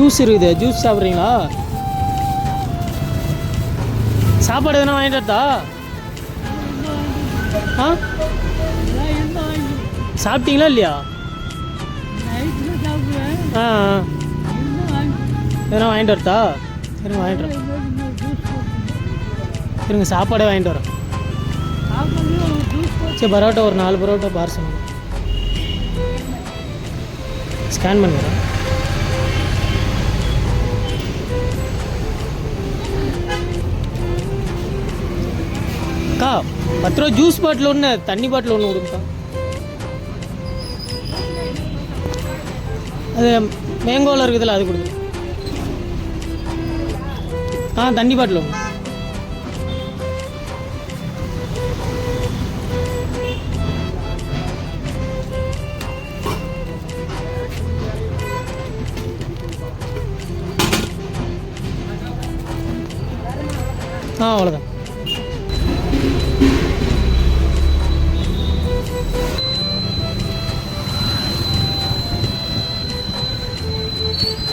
Juice இருக்குது, juice சாப்பிட்றீங்களா? சாப்பாடு எதுனா வாங்கிட்டு வரட்டா? ஆ சாப்பிட்டீங்களா இல்லையா? ஆ எதனா வாங்கிட்டு வரட்டா? சரிங்க வாங்கிட்டு வரேன். சரிங்க சாப்பாடே வாங்கிட்டு வரேன். சரி பரோட்டா ஒரு 4 பரோட்டா பார்சல் ஸ்கேன் பண்ணிடுறேன். அக்கா 10 ரூபா ஜூஸ் பாட்டில் ஒன்று, தண்ணி பாட்டில் ஒன்று கொடுங்கக்கா. அது மேங்கோவில் இருக்குதுல்ல அது கொடுங்க. தண்ணி பாட்டில் ஒன்று. அவ்வளோதான்.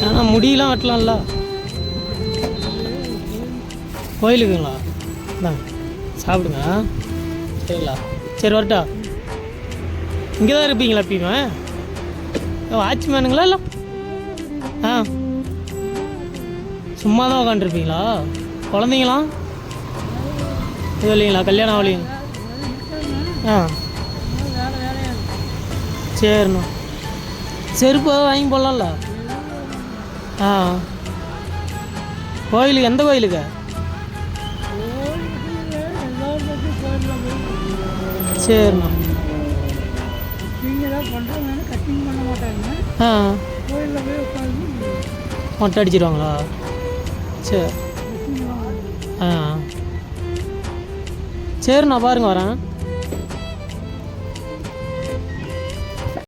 ஆனால் முடியெல்லாம் வெட்டலாம்ல கோயிலுக்குங்களா? சாப்பிடுங்க சரிங்களா? சரி வரட்டா? இங்கே தான் இருப்பீங்களா எப்பயுமே? வாட்ச்மேனுங்களா இல்லை? சும்மா தான் உட்காந்துருப்பீங்களா? குழந்தைங்களாம் இது இல்லைங்களா? கல்யாணம் ஆகலைங்க? சரிண்ணா. செருப்பு வாங்கி போடலாம்ல? கோயிலுக்கு எந்த கோயிலுக்கு? சரிண்ணா. மொட்டை அடிச்சிடுவாங்களா? சரி சரிண்ணா பாருங்க வரேன்.